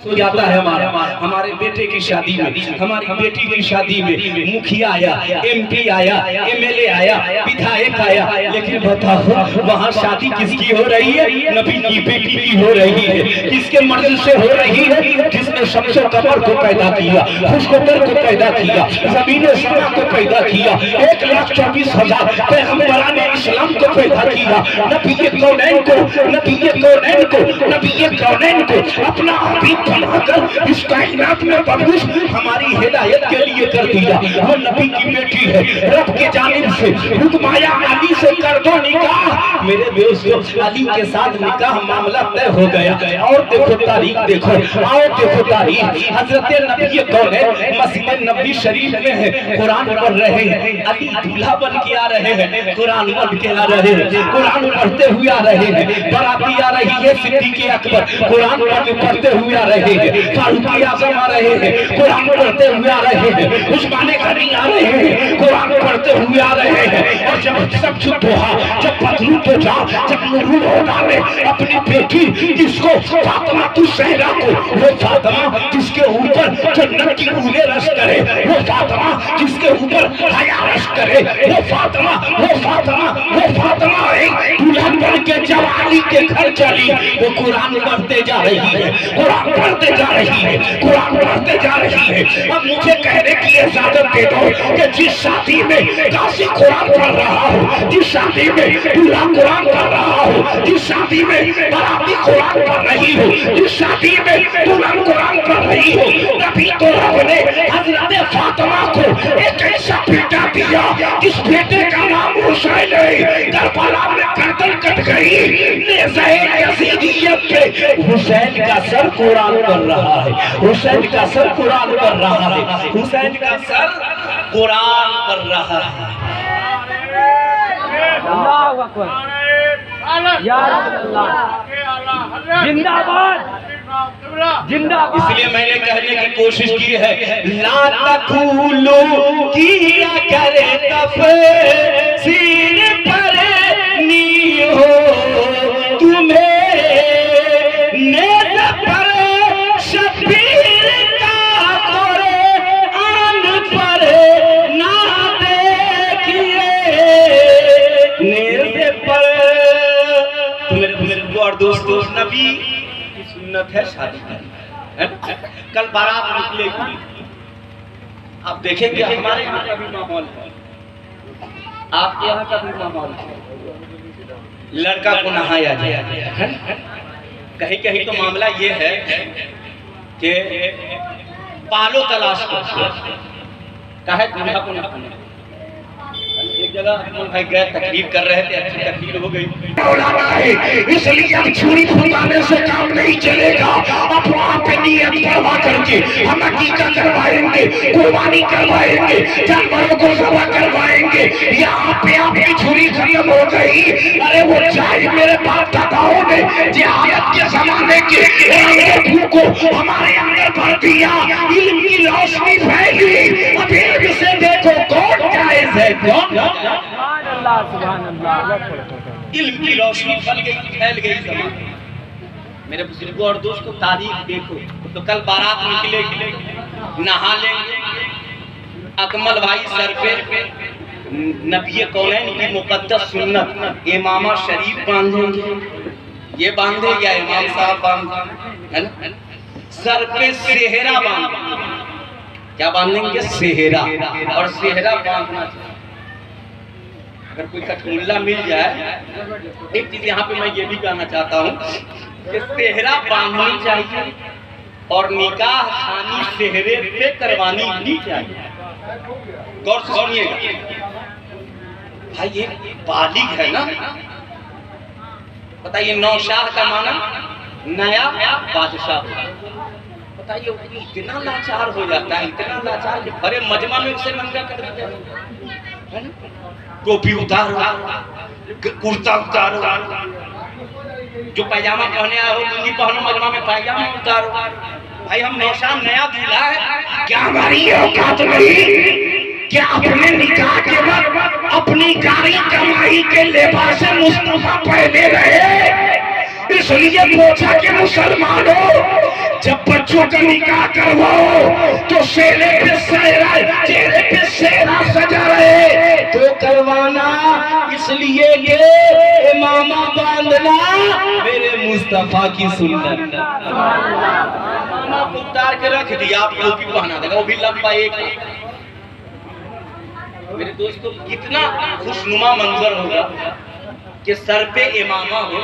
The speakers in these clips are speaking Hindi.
हो जाता है हमारे बेटे की शादी में, हमारी बेटी की शादी में मुखिया आया, एमपी आया, एमएलए आया, विधायक आया, लेकिन बताओ वहाँ शादी किसकी हो रही है? नबी की बेटी की हो रही है। किसके मर्द से हो रही है? जिसने शम्स कमर को पैदा किया, खुशकोतर को पैदा किया, जमीन समा को पैदा किया, 1,24,000 पैगंबराने इस्लाम को पैदा किया, नबी कौनैन को, नबी कौनैन को, नबी कौनैन को अपना हबीब बनाकर इस कायनात में पब्लिश हमारी हिदायत के लिए कर दिया। वो नबी की बेटी है, रब के जानिब से हुक्माया अली से कर दो निकाह। मेरे दोस्तों, अली के साथ निकाह मामला तय हो गया। और देखो तारीख, देखो आओ देखो तारीख। हजरत नबी कौनैन मस्जिद नबी शरीफ में है, कुरान पढ़ रहे हैं। अली दूल्हा बन के आ रहे हैं, कुरान पढ़ के आ रहे हैं, कुरान पढ़ते हुए आ रहे हैं। बाराती आ रही है, सिद्दीक़ अकबर कुरान पढ़ते हुए आ रहे हैं, फारूक आज़म आ रहे हैं, कुरान पढ़ते हुए आ रहे हैं, उस्मान गनी आ रहे हैं, कुरान पढ़ते हुए आ रहे हैं। और जब सब चुप हुआ, जब बदलू तो जा, जब नूरुल हुदा ने अपनी बेटी जिसको फातिमा तू सहरा को, वो फातिमा जिसके ऊपर जन्नत की ऊने रश करे, वो फातिमा जिसके ऊपर हया रश करे, वो फातिमा, वो फातिमा, वो फातिमा दुल्हन बन के जवानी के घर चली। वो कुरान पढ़ते जा रही है, कुरान पढ़ते जा रही है, कुरान पढ़ते जा रही है। अब मुझे कहने की इजाजत दे दो कि जिस शादी में काशी कुरान पढ़ रहा हो, जिस शादी में दूल्हा कुरान पढ़ रहा हो, जिस शादी में बाराती कुरान पढ़ रही हो, जिस शादी में दुल्हन कुरान पढ़ रही हो, तभी तो रब ने हजरत फातिमा को एक ऐसा बेटा दिया जिस बेटे का नाम हुसैन है। करबला में गर्दन कट गई, यज़ीदियत पे हुसैन का सर कुरान कर रहा है, हुसैन का सर कुरान कर रहा है, हुसैन का सर कुरान कर रहा है। अल्लाहु अकबर, या अल्लाह, जिंदाबाद जिंदाबाद। इसलिए मैंने कहने की कोशिश की है, ला तक़ूलू किया करे तफ़सीर पर नी हो तुम्हें नेज़ पर शबीर का कुरान पर ना देखिए, नेज़ पर। तो मेरे और दोस्तों, नबी की सुन्नत है शादी करना। कल बारात निकलेगी, आप देखेंगे हमारे यहाँ का भी माहौल है, आपके यहाँ का भी माहौल है। लड़का को नहाया जाए, कहीं कहीं तो मामला ये है कि पालो तलाश करते काहे दूल्हा को नहाने। एक जगह भाई गए, तकरीर कर रहे थे, अच्छी तकरीर हो गई। इसलिए अब छुरी फुलाने से काम नहीं चलेगा। अब वहाँ पे नियत करवा करके हम अकीका करवाएंगे, कुर्बानी करवाएंगे, जानवरों को ज़बह करवाएंगे। यहाँ पे आपकी छुरी खत्म हो गई। अरे वो चाहे मेरे बाप दादाओं ने जिहाद के जमाने के को हमारे अंदर भर दिया, इल्म की रोशनी फैली। अब इल्म से देखो कौन जायज़ है, कौन इल्म की रोशनी फैल गई ज़माने। मेरे बुजुर्गों और दोस्तों, तारीख देखो तो कल बारात निकलेगी, नहा लेंगे, अकमल भाई सर पे नबी कौनैन की मुकद्दस सुन्नत इमामा शरीफ बांधेंगे। ये बांधे या इमाम साहब बांधे, है ना? सर पे सेहरा बांधेंगे। क्या बांधेंगे? सेहरा। और सेहरा बांधना चाहिए। अगर कोई कठमुल्ला मिल जाए, एक चीज यहाँ पे मैं ये भी कहना चाहता हूँ कि सेहरा बांधनी चाहिए और निकाह खानी सेहरे पे करवानी भी चाहिए। गौर से सुनिएगा भाई, ये बालिग है ना। बताइए, नौशाह का माना नया बादशाह। बताइए, इतना लाचार हो जाता है, इतना लाचार कि भरे मजमा में उसे नंगा कर देते हैं। टोपी उतारो, कुर्ता उतारो, जो पैजामा पहने आए हो लुंगी पहनो, मजमा में पैजामा उतारो। भाई हम नौशाह नया दूल्हा है, क्या हमारी औकात नहीं? क्या अपने निकाह के बाद अपनी गाड़ी कमाई के लिबास मुस्तफा पहने रहे? इसलिए पूछा कि मुसलमानों, जब बच्चों का निकाह करवाओ तो चेहरे पे सेहरा सजा रहे तो करवाना, इसलिए कि इमामा बांधना मेरे मुस्तफा की सुन्नत। इमामा को उतार के रख दिया, आप टोपी पहना देगा, वो भी लंबा एक। मेरे दोस्तों, कितना खुशनुमा मंजर होगा कि सर पे इमामा हो,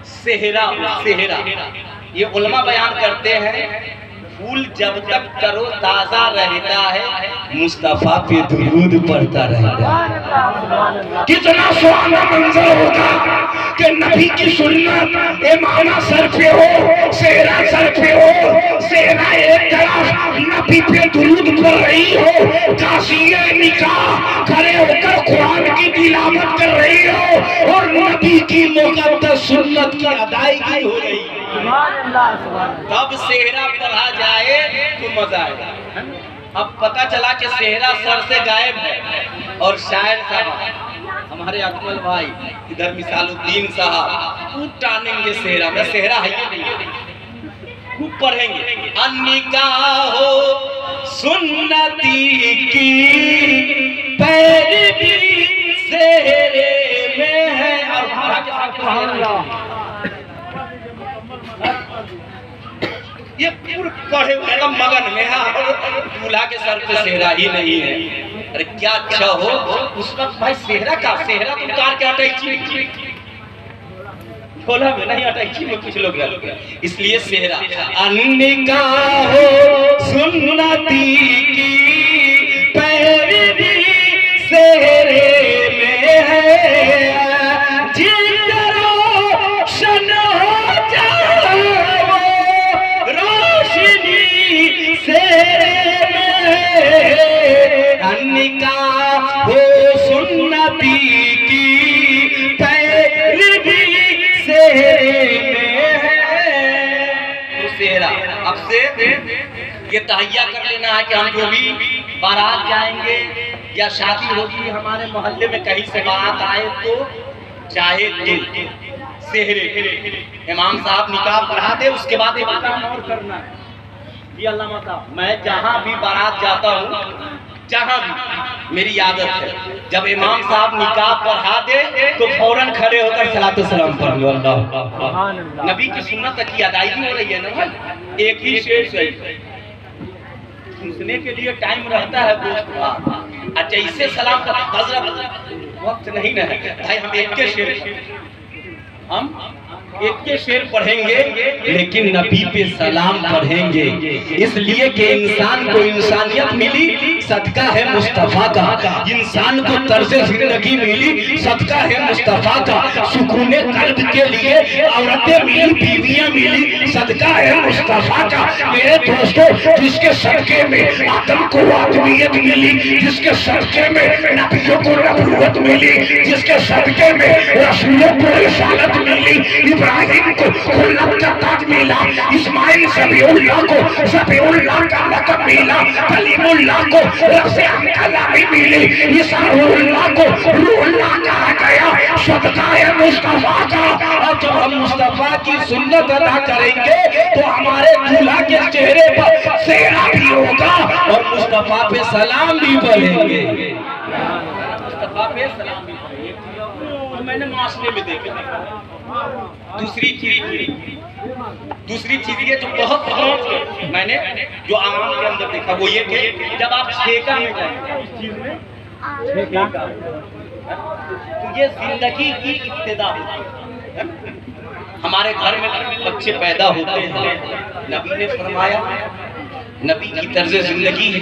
सेहरा सेहरा। ये उलमा बयान करते हैं, फूल जब तक तरो ताजा रहता है मुस्तफा पे दुरूद पड़ता रहता है। कितना सुहाना मंजर होगा कि नबी की सुन्नत, इमामा सर पे हो, सेहरा सर पे हो, सेहरा एक तरफ, नबी पे दुरूद पड़ रही हो, कासिया निकाह खड़े होकर कुरान की तिलावत कर रही हो और नबी की मुक़द्दस सुन्नत की अदायगी हो रही है। तब सेहरा पढ़ा जाए तो मजा आएगा। अब पता चला कि सेहरा सर से गायब है और शायर साहब हमारे अकमल भाई इधर मिसालुद्दीन साहब खूब टानेंगे सेहरा में, सेहरा है ये नहीं, खूब पढ़ेंगे। अनिकाहो सुन्नती की पैरवी सेहरे में है। ये पूरे पढ़े हुए का मगन में है, दूल्हा के सर पे सेहरा ही नहीं है। अरे क्या अच्छा हो उस वक्त भाई, सेहरा का सेहरा तो उतार के अटैची खोला में नहीं, अटैची में कुछ लोग रहते, इसलिए सेहरा। अनिकाहो सुन्नती की पैरवी सेहरे में है, हो सुन्नती की पैरवी सेहरे में है। तो सेहरा अब से ये तहैया कर लेना है कि हम जो भी बारात जाएंगे या शादी होगी हमारे मोहल्ले में, कहीं से बारात आए तो चाहे दिल सेहरे, इमाम साहब निकाह पढ़ा दे, उसके बाद एक काम और करना है। ये अल्लाह साहब, मैं जहाँ भी बारात जाता हूँ, जहाँ भी मेरी आदत है, जब इमाम साहब निकाह पढ़ा दे तो फौरन खड़े होकर सलातो सलाम पढ़ लो। अल्लाह, नबी की सुन्नत की अदायगी हो रही है ना। एक ही शेर से सुनने के लिए टाइम रहता है दोस्त। अच्छा, इससे सलाम का हजरत वक्त नहीं ना है भाई, हम एक के शेर पढ़ेंगे लेकिन नबी पे सलाम पढ़ेंगे, इसलिए कि इंसान को इंसानियत मिली, सदका है मुस्तफा का। इंसान को तर्ज़े ज़िंदगी मिली, सदका है मुस्तफा का। सुकून कल्ब के लिए औरतें मिली, बीवियां मिली, सदका है मुस्तफा का। मेरे दोस्तों, जिसके सदके में आदम को आदमियत मिली, जिसके सदके में नबियों को नबूवत मिली, जिसके सदके में रसूलों को रिसालत मिली, इब्राहिम को खुल्लत का ताज मिला, इस्माइल सबिउल्लाह को सबिउल्लाह का लक़ब मिला, कलीमुल्लाह को रफ़्ज़े कलामी मिली, ईसाउल्लाह को रूहुल्लाह कहा गया। सदका है मुस्तफा का। और जब हम मुस्तफा की सुन्नत अदा करेंगे तो हमारे दूल्हा के चेहरे पर सेहरा भी होगा और मुस्तफा पे सलाम भी पढ़ेंगे। मुस्तफा पे सलाम भी पढ़ेंगे। मैंने माशरे में देखा। दूसरी चीज ये जो बहुत मैंने जो आवाम के अंदर देखा वो ये कि जब आप छेका में जाएंगे, इस चीज में छेका, तो ये जिंदगी की इब्तिदा होती है। हमारे घर में बच्चे पैदा होते हैं, नबी ने फरमाया, नबी की तर्ज जिंदगी है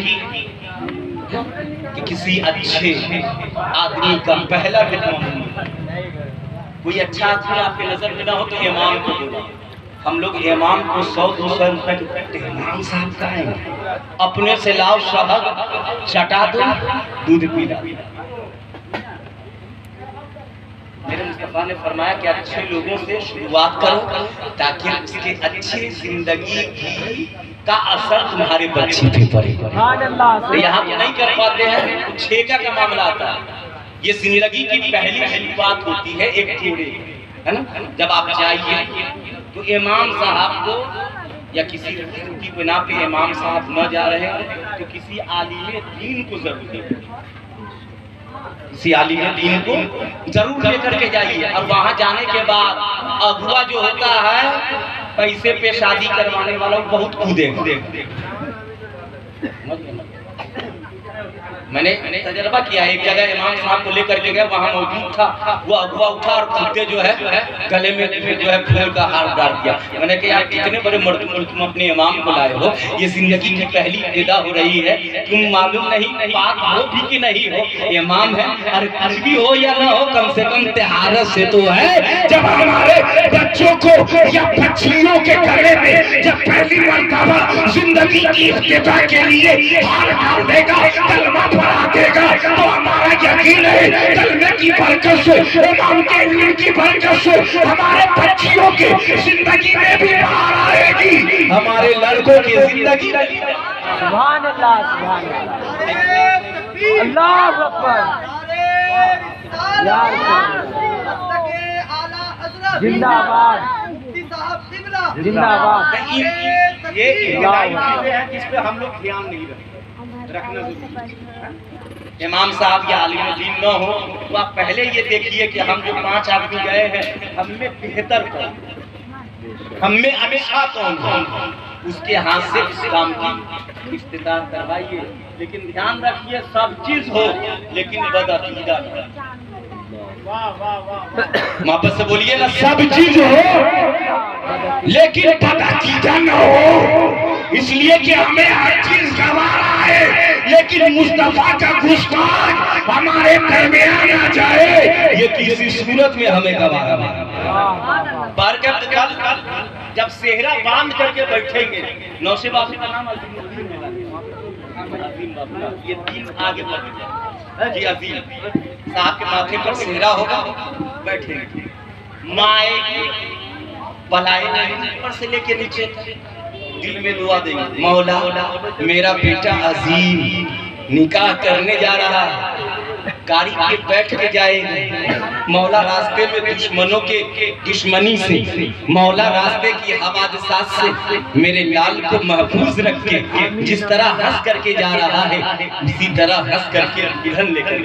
कि किसी अच्छे आदमी का पहला बेटा, कोई अच्छा आदमी आपके नजर में ना हो तो इमाम को बोला। हम लोग इमाम को 100-200 रुपए देते हैं, इमाम साहब का है, अपने से लाओ शहद चटा दो, दूध पिला। मेरे मुस्तफा ने फरमाया कि अच्छे लोगों से शुरुआत करो ताकि उसके अच्छी जिंदगी का असर तुम्हारे बच्चे पे पड़े। तो यहाँ तो नहीं कर पाते हैं, तो छेका का मामला आता है। ये जिंदगी की पहली शुरुआत होती है एक जोड़े, है ना। जब आप जाइए तो इमाम साहब को या किसी की बिना पे इमाम साहब न जा रहे हैं तो किसी आलिम दीन को जरूर लेकर, किसी आलिम दीन को जरूर लेकर के जाइए। और वहां जाने के बाद अगुआ जो होता है पैसे पे शादी करवाने वाला बहुत कूदेगा। मैंने तजर्बा किया, एक जगह इमाम साहब को लेकर के गए, वहां मौजूद था वो अगुआ उठा और खुदे जो है गले में जो है फूल का हार डाल दिया। मैंने कहा यार कितने बड़े मर्द तुम अपने इमाम को लाए हो, ये जिंदगी की पहली विदा हो रही है, तुम मालूम नहीं बात हो भी कि नहीं हो, इमाम है और कुछ भी हो या ना हो कम से कम त्योहार से तो है। जब हमारे बच्चों को या बच्चियों के गले में जब पहली मर्तबा जिंदगी की इब्तिदा के लिए हार डाल देगा, कलमा पढ़ा देगा, तो हमारा यकीन है कलमे की बरकत से, इमाम के इल्म की बरकत से हमारे बच्चियों के जिंदगी में भी बाहर आएगी, हमारे लड़कों की जिंदगी। सुभान अल्लाह, सुभान अल्लाह, अल्लाह अकबर, जिंदाबाद जिंदाबाद। ये चीजें हैं जिस पे हम लोग ध्यान नहीं रखना जरूरी है। इमाम साहब या आलिम दीन न हो तो आप पहले ये देखिए कि हम जो 5 आदमी गए हैं हमें बेहतर कौन, हमें अच्छा कौन, उसके हाथ से उस काम की इफ्तिताह करवाइए। लेकिन ध्यान रखिए सब चीज हो लेकिन बदअकीदा न। वापस से बोलिए ना, सब चीज हो लेकिन बदअकीदा न हो, इसलिए कि हमें हर चीज गवारा है लेकिन मुस्तफा का गुस्ताख हमारे दरमियान आ जाए ये किसी सूरत में हमें गवारा है। बरकत कल जब सेहरा बांध करके बैठेंगे, नौशे बाबू का नाम अजीम बाबू, ये 3 आगे बढ़ जी अजीम साहब के माथे पर सेहरा होगा, बैठेंगे माए भलाई ऊपर से लेके नीचे दिल में दुआ देंगे, मौला मेरा बेटा अजीम निकाह करने जा रहा है, गाड़ी पे बैठ के जाएंगे, मौला रास्ते में दुश्मनों के दुश्मनी से, मौला रास्ते की हवादसात से मेरे लाल को महफूज रख के जिस तरह हंस करके जा रहा है उसी तरह हंस करके दुल्हन लेकर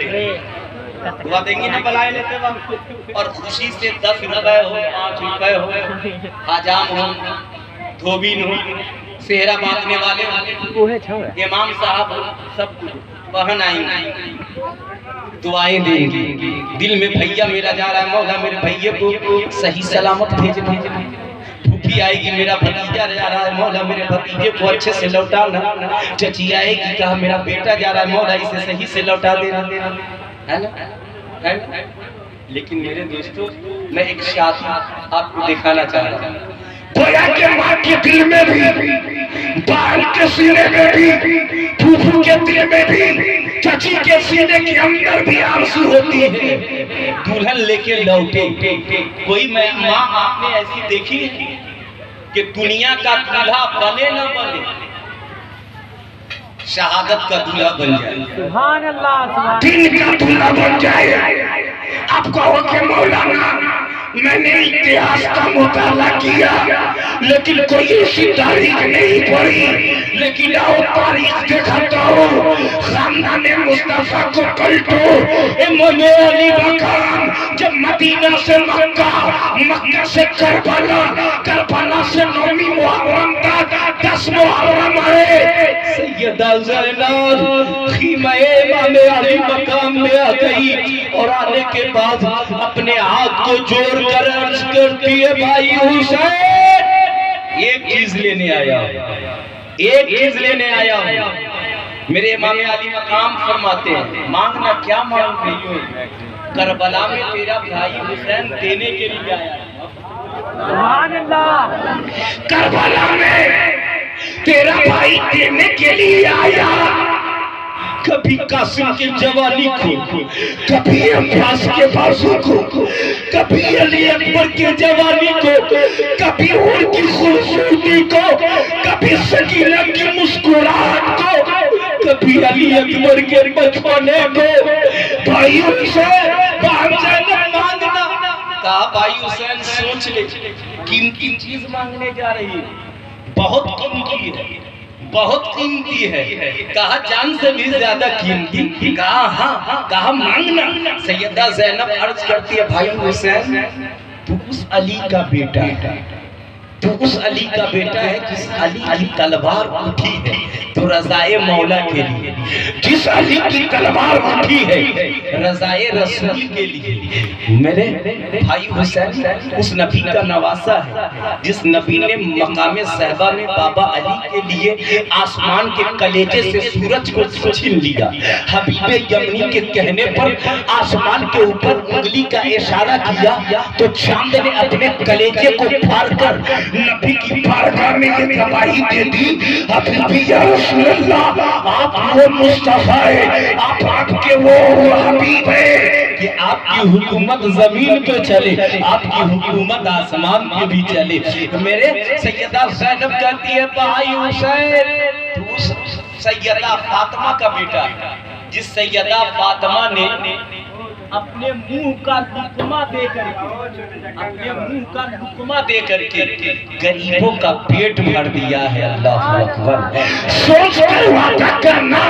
दुआ देंगे ना बलाए लेते वक्त। और खुशी से 10 रुपए हो, 5 रुपए हो, हजाम हो, धोबीन हो, सेहरा बांधने वाले हो, इमाम साहब हो, सब कुछ बहन आएंगे, दुआएं देंगे दिल में, भैया मेरा जा रहा है, मौला मेरे भैया को सही सलामत भेज दे। फूफी आएगी, मेरा भतीजा जा रहा है, मौला मेरे भतीजे को अच्छे से लौटाना। चची आएगी, कहा मेरा बेटा जा रहा है, मौला इसे सही से लौटा देना, है ना, है ना? लेकिन मेरे दोस्तों मैं एक शादी आपको दिखाना चाह रहा हूँ। गोया के माँ के दिल में भी, बाल के सीने में भी, फूफू के दिल में भी, चची के सीने के अंदर भी आंसू होती है। दुल्हन लेके लौटे, कोई मैं माँ आपने ऐसी देखी कि दुनिया का दूल्हा बने न बने, शहादत का दूल्हा बन जाए, सुभान अल्लाह, दिन का दूल्हा बन जाए। आप कहो कि मौलाना मैंने इतिहास का मुताला किया लेकिन कोई ऐसी तारीख नहीं पढ़ी, लेकिन आओ तारीख दिखाता हूँ। खानदान मुस्तफा को पलटो, इमाम अली मकाम जब मदीना से मक्का, मक्का से करबला, करबला से 9वीं मुहर्रम तक 10 मुहर्रम है, सैयदा ज़ैनब खीमा-ए इमाम अली मकाम में आ गई और आने के बाद अपने हाथ को जोड़ कर अर्ज करती है, भाई हुसैन एक चीज लेने आया, एक चीज लेने आया हूं। मेरे इमाम अली मकाम फरमाते हैं, मांगना क्या मांग रही हो, करबला में तेरा भाई हुसैन देने के लिए आया, सुभान अल्लाह, करबला में तेरा भाई देने के लिए आया। कभी कासिम के जवानी को, कभी अब्बास के बाजू को, कभी अली अकबर के जवानी को, कभी उनकी खूबसूरती को, कभी सकीना की मुस्कुराहट को, कभी अली अकबर के बचपने को। भाइयों से मांगना कहा भाई हुसैन सोच ले, कीमती चीज मांगने जा रही है, बहुत कीमती है, बहुत कीमती है। कहा जान से भी ज्यादा कीमती। कहा हाँ, कहा मांगना। सैयदा ज़ैनब अर्ज करती है भाई हुसैन तू उस अली का बेटा है, तो उस अली का बेटा है जिस अली की तलवार उठी है तो रज़ाए मौला के लिए, जिस अली की तलवार उठी है रज़ाए रसूल के लिए। मेरे भाई हुसैन उस नबी का नवासा है जिस नबी ने मकाम सहबा में बाबा अली के लिए आसमान के कलेजे से सूरज को छीन लिया। हबीबे यमनी के कहने पर आसमान के ऊपर उंगली का इशारा किया तो चांद ने अपने कलेजे को फाड़ कर नबी की बारगाह में ये गवाही दे दी, हबीबी या रसूल अल्लाह, आप वो मुस्तफा है, आप आपके वो हबीब है कि आपकी हुकूमत जमीन पे चले, आपकी हुकूमत आसमान पे भी चले। मेरे सैयदा ज़ैनब कहती है भाई हुसैन तू सैयदा फातिमा का बेटा, जिस सैयदा फातिमा ने अपने मुंह का लुकमा दे करके, अपने मुंह का लुकमा दे करके गरीबों का पेट भर दिया है। अल्लाह अकबर। सोच कर वादा करना,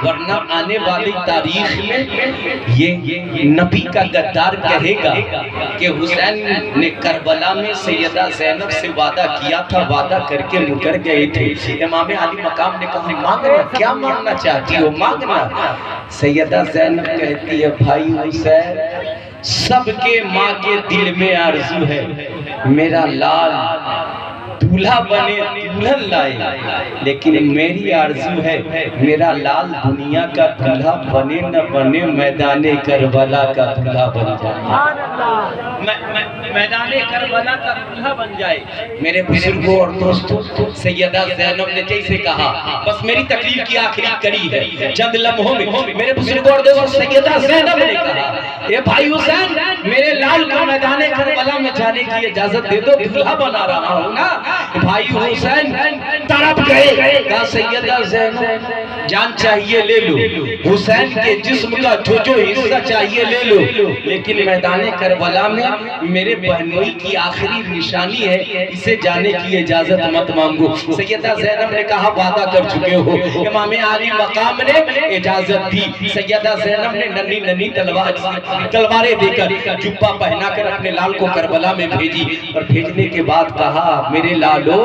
वरना आने वाली तारीख में ये नबी का गद्दार कहेगा कि हुसैन ने करबला में सैयदा ज़ैनब से वादा किया था, वादा करके मुकर गए थे। इमाम अली मकाम ने कहा मांगना, क्या मांगना चाहती हो मांगना। सैयदा ज़ैनब कहती है भाई हुसैन सबके माँ के दिल में आरज़ू है मेरा लाल दूल्हा बने, दुल्हन लाए, लेकिन मेरी आरज़ू है मेरा लाल दुनिया का दूल्हा बने न बने, मैदाने करबला का दूल्हा बन जाए, मैदाने करबला का दूल्हा बन जाए। मेरे बुजुर्गों और दोस्तों सैयदा ज़ैनब ने जैसे कहा बस मेरी तकरीर की आखिरी कड़ी है चंद लम्हों में। मेरे बुजुर्गों और दोस्तों सैयदा ज़ैनब ने कहा ये भाई हुसैन मेरे लाल को मैदाने करबला में जाने की इजाजत दे दो, दूल्हा बना रहा हूँ ना। भाई हुसैन तड़प गए, कहा सैयदा ज़ैनब जान चाहिए ले लो, हुसैन के जिस्म का जो जो हिस्सा चाहिए ले लो, लेकिन मैदाने करबला में मेरे बहनोई की आखिरी निशानी है, इसे जाने की इजाजत मत मांगो। सैयदा ज़ैनब ने कहा वादा कर चुके हो। इमाम अली मकाम ने इजाजत दी। सैयदा ज़ैनब ने नन्ही नन्ही तलवारें देकर जुब्बा पहनाकर अपने लाल को करबला में भेजी और भेजने के बाद कहा मेरे लालो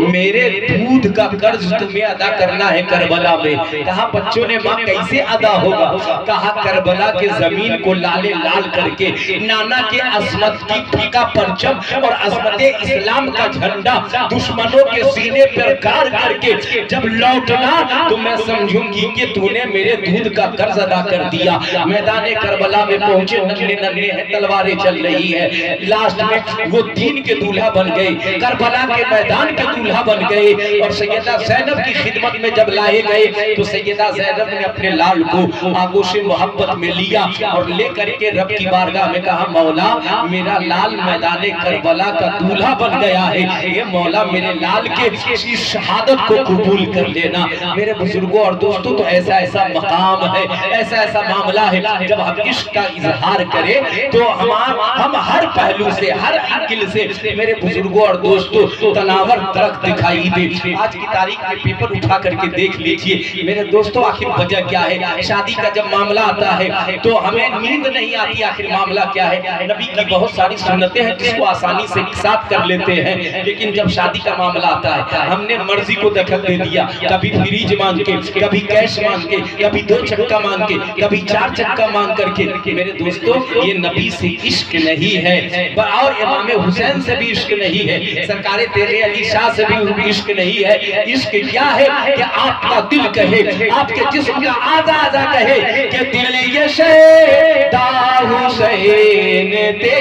मेरे दूध का कर्ज तुम्हें अदा करना है करबला में। कहा बच्चों ने माँ कैसे अदा होगा। कहा करबला के जमीन को लाले लाल करके नाना के असमत की फीका परचम और असमत इस्लाम का झंडा दुश्मनों के सीने पर गाड़ करके जब लौटना तो मैं समझूंगी कि तूने मेरे दूध का कर्ज अदा कर दिया। मैदाने करबला में पहुंचे, नन्हे नन्हे हैं तलवारें चल रही है, लास्ट में वो दीन के दूल्हा बन गए, करबला के मैदान के दूल्हा बन गए। और सैयदा ज़ैनब की खिदमत में जब लाए गए तो सैयदा ज़ैनब ने अपने लाल को आगोश मोहब्बत में लिया और लेकर के रब की बारगाह में कहा मौला मेरा लाल मैदाने करबला का दूल्हा बन गया है, ये मौला मेरे लाल के इस शहादत को कबूल कर लेना। मेरे बुजुर्गों और दोस्तों तो ऐसा ऐसा मकाम है, ऐसा ऐसा मामला है जब हम इश्क का इजहार करें तो हम हर पहलू से हर एंगल से मेरे बुजुर्गों और दोस्तों तनावर दरख्त दिखाई दे। आज की तारीख में पेपर उठा करके देख लीजिए मेरे दोस्तों आखिर वजह क्या है। शादी का जब मामला आता है तो हमें नींद नहीं आती, आखिर मामला क्या है। नबी की बहुत सारी सुन्नतें हैं जिसको आसानी से साथ कर लेते हैं, लेकिन जब शादी का मामला आता है हमने मर्जी को दखल दे दिया, कभी फ्रीज मांग के, कभी कैश मांग के, कभी 2 चक्का मांग के, कभी 4 चक्का मांग करके। मेरे दोस्तों ये नबी से इश्क नहीं है और इमाम हुसैन से भी इश्क नहीं है, सरकारे तेरे अली शाह से भी इश्क नहीं है। इश्क क्या है कि आपका दिल कहे, आपके जिस्म का आजा आजा कहे कि दिल ये शहीदा हुसैन दे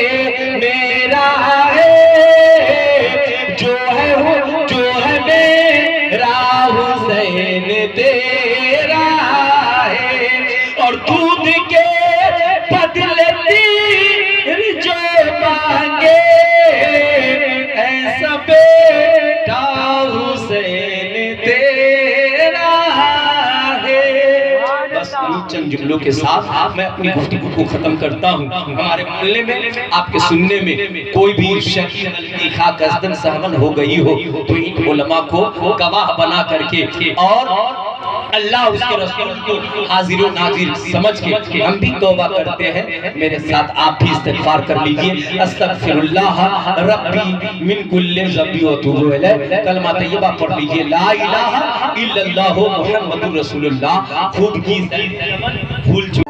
मेरा है, जो है वो जो है मेरा हुसैन तेरा है। और दूध के बदले तीर जो मांगे ऐसा बेटा हुसैन तेरा है। बस चंद जुमलों के साथ मैं अपनी गुफ्तगू को खत्म करता हूँ। हमारे मोहल्ले में आपके सुनने में कोई भी शक गलती खा कसदन सहवन हो गई हो तो इन उलमा को गवाह बना करके और अल्लाह उसके रसूल को हाजिर व नाजिर समझ के हम भी तौबा करते हैं। मेरे साथ आप भी इस्तिग़फ़ार कर लीजिए। अस्तग़फ़िरुल्लाह रब्बी मिन कुल्लि ज़ंबि व अतूबु इलैह। कलमा तय्यबा पढ़ लीजिए, ला इलाहा इल्लल्लाहु मुहम्मदुर रसूलुल्लाह। खुद की भूल